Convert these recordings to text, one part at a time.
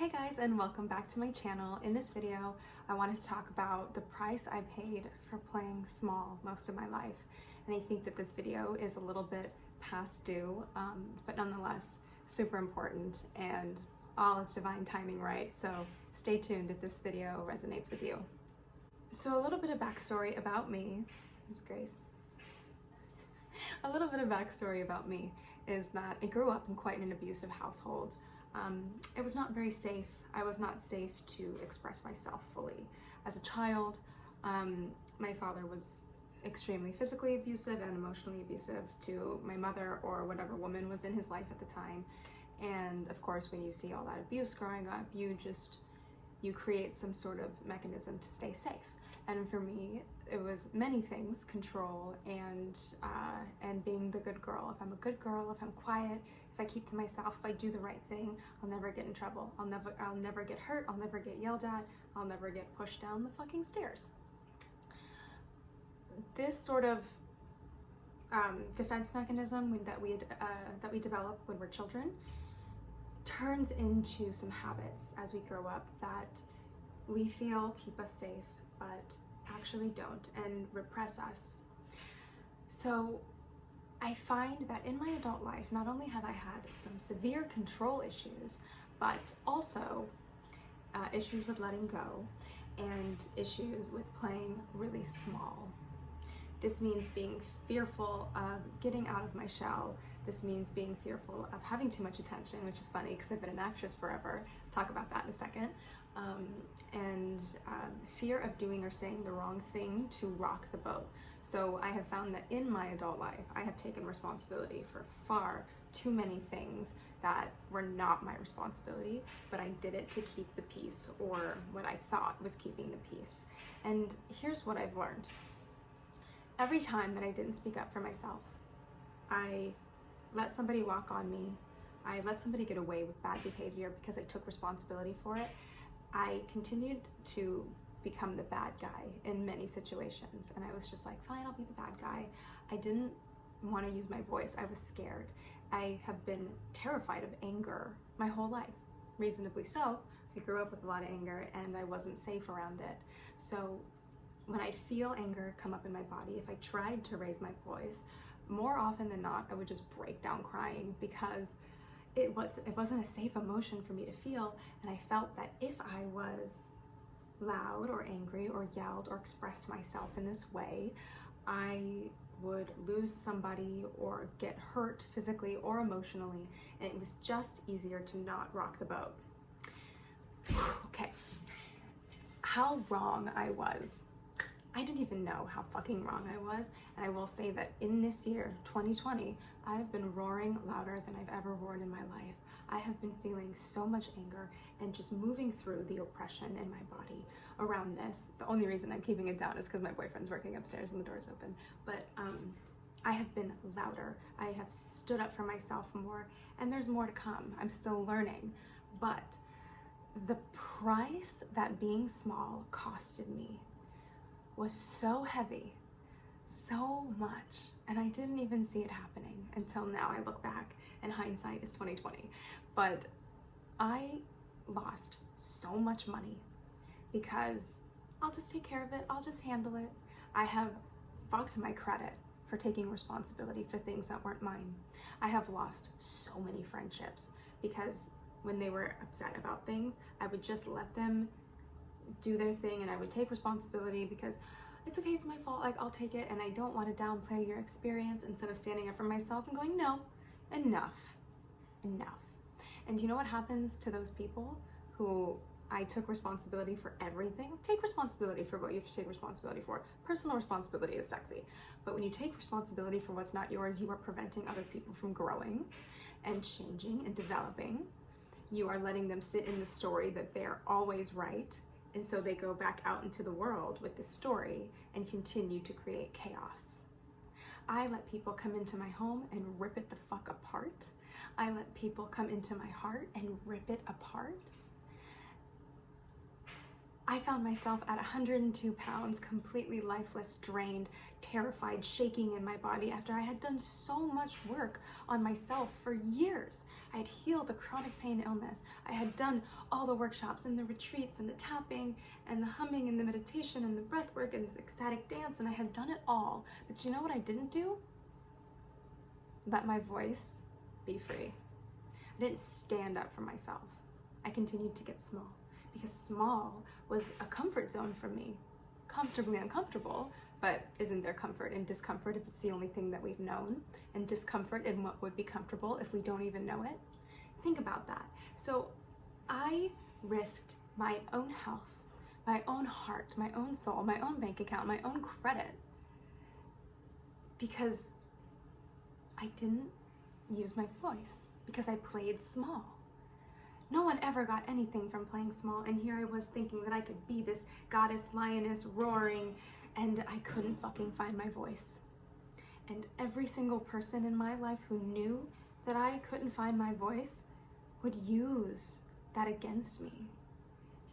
Hey guys, and welcome back to my channel. In this video, I wanted to talk about the price I paid for playing small most of my life. And I think that this video is a little bit past due, but nonetheless super important, and all is divine timing, right? So stay tuned if this video resonates with you. So a little bit of backstory about me. Ms. Grace. A little bit of backstory about me is that I grew up in quite an abusive household. It was not very safe. I was not safe to express myself fully. As a child, my father was extremely physically abusive and emotionally abusive to my mother or whatever woman was in his life at the time. And of course, when you see all that abuse growing up, you create some sort of mechanism to stay safe. And for me, it was many things: control and being the good girl. If I'm a good girl, if I'm quiet, if I keep to myself, if I do the right thing, I'll never get in trouble. I'll never get hurt. I'll never get yelled at. I'll never get pushed down the fucking stairs. This sort of defense mechanism that we develop when we're children turns into some habits as we grow up that we feel keep us safe, but actually don't, and repress us. So I find that in my adult life, not only have I had some severe control issues, but also issues with letting go and issues with playing really small. This means being fearful of getting out of my shell. This means being fearful of having too much attention, which is funny because I've been an actress forever. Talk about that in a second. And fear of doing or saying the wrong thing to rock the boat. So I have found that in my adult life, I have taken responsibility for far too many things that were not my responsibility, but I did it to keep the peace, or what I thought was keeping the peace. And here's what I've learned. Every time that I didn't speak up for myself, I let somebody walk on me, I let somebody get away with bad behavior because I took responsibility for it, I continued to become the bad guy in many situations. And I was just like, fine, I'll be the bad guy. I didn't want to use my voice. I was scared. I have been terrified of anger my whole life. Reasonably so. I grew up with a lot of anger and I wasn't safe around it. So when I feel anger come up in my body, if I tried to raise my voice, more often than not, I would just break down crying because it wasn't a safe emotion for me to feel. And I felt that if I was loud or angry or yelled or expressed myself in this way, I would lose somebody or get hurt physically or emotionally. And it was just easier to not rock the boat. Okay, how wrong I was. I didn't even know how fucking wrong I was. And I will say that in this year, 2020, I've been roaring louder than I've ever roared in my life. I have been feeling so much anger and just moving through the oppression in my body around this. The only reason I'm keeping it down is because my boyfriend's working upstairs and the door's open. But I have been louder. I have stood up for myself more, and there's more to come. I'm still learning. But the price that being small costed me was so heavy, so much, and I didn't even see it happening until now. I look back and hindsight is 2020. But I lost so much money because I'll just take care of it, I'll just handle it. I have fucked my credit for taking responsibility for things that weren't mine. I have lost so many friendships because when they were upset about things, I would just let them do their thing and I would take responsibility because it's okay, it's my fault, like I'll take it, and I don't want to downplay your experience, instead of standing up for myself and going, no, enough. And you know what happens to those people who I took responsibility for everything? Take responsibility for what you have to take responsibility for. Personal responsibility is sexy, but when you take responsibility for what's not yours, you are preventing other people from growing and changing and developing. You are letting them sit in the story that they're always right. And so they go back out into the world with this story and continue to create chaos. I let people come into my home and rip it the fuck apart. I let people come into my heart and rip it apart. I found myself at 102 pounds, completely lifeless, drained, terrified, shaking in my body after I had done so much work on myself for years. I had healed a chronic pain illness. I had done all the workshops and the retreats and the tapping and the humming and the meditation and the breath work and the ecstatic dance, and I had done it all. But you know what I didn't do? Let my voice be free. I didn't stand up for myself. I continued to get small because small was a comfort zone for me. Comfortably uncomfortable, but isn't there comfort in discomfort if it's the only thing that we've known? And discomfort in what would be comfortable if we don't even know it? Think about that. So I risked my own health, my own heart, my own soul, my own bank account, my own credit, because I didn't use my voice, because I played small. No one ever got anything from playing small, and here I was thinking that I could be this goddess lioness roaring, and I couldn't fucking find my voice. And every single person in my life who knew that I couldn't find my voice would use that against me.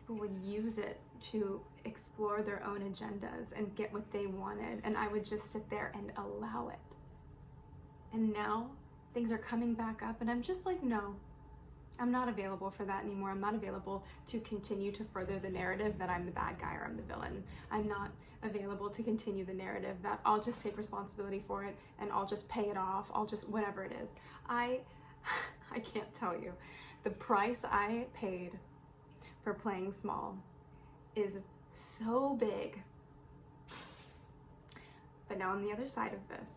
People would use it to explore their own agendas and get what they wanted, and I would just sit there and allow it. And now things are coming back up, and I'm just like, no, I'm not available for that anymore. I'm not available to continue to further the narrative that I'm the bad guy or I'm the villain. I'm not available to continue the narrative that I'll just take responsibility for it and I'll just pay it off. I'll just, whatever it is. I can't tell you. The price I paid for playing small is so big. But now on the other side of this,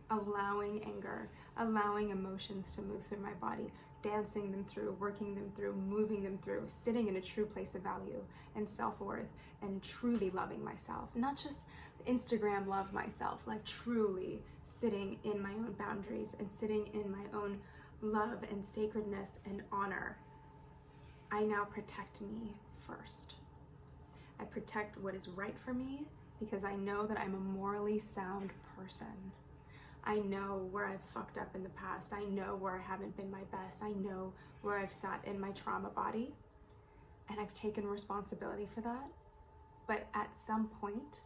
allowing anger, allowing emotions to move through my body, dancing them through, working them through, moving them through, sitting in a true place of value and self-worth and truly loving myself. Not just Instagram love myself, like truly sitting in my own boundaries and sitting in my own love and sacredness and honor. I now protect me first. I protect what is right for me because I know that I'm a morally sound person. I know where I've fucked up in the past. I know where I haven't been my best. I know where I've sat in my trauma body, and I've taken responsibility for that. But at some point,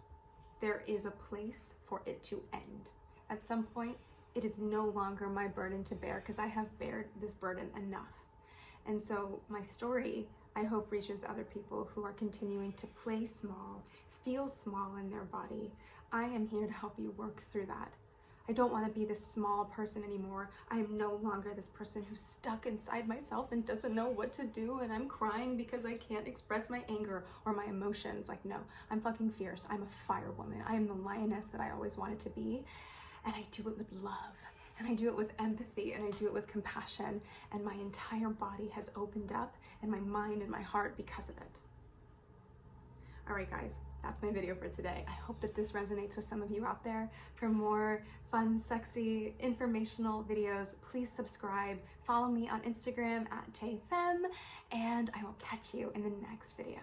there is a place for it to end. At some point, it is no longer my burden to bear because I have bared this burden enough. And so my story, I hope, reaches other people who are continuing to play small, feel small in their body. I am here to help you work through that. I don't want to be this small person anymore. I am no longer this person who's stuck inside myself and doesn't know what to do, and I'm crying because I can't express my anger or my emotions. Like, no, I'm fucking fierce. I'm a fire woman. I am the lioness that I always wanted to be, and I do it with love, and I do it with empathy, and I do it with compassion, and my entire body has opened up, and my mind and my heart because of it. All right, guys. That's my video for today. I hope that this resonates with some of you out there. For more fun, sexy, informational videos, please subscribe. Follow me on Instagram @TayFem, and I will catch you in the next video.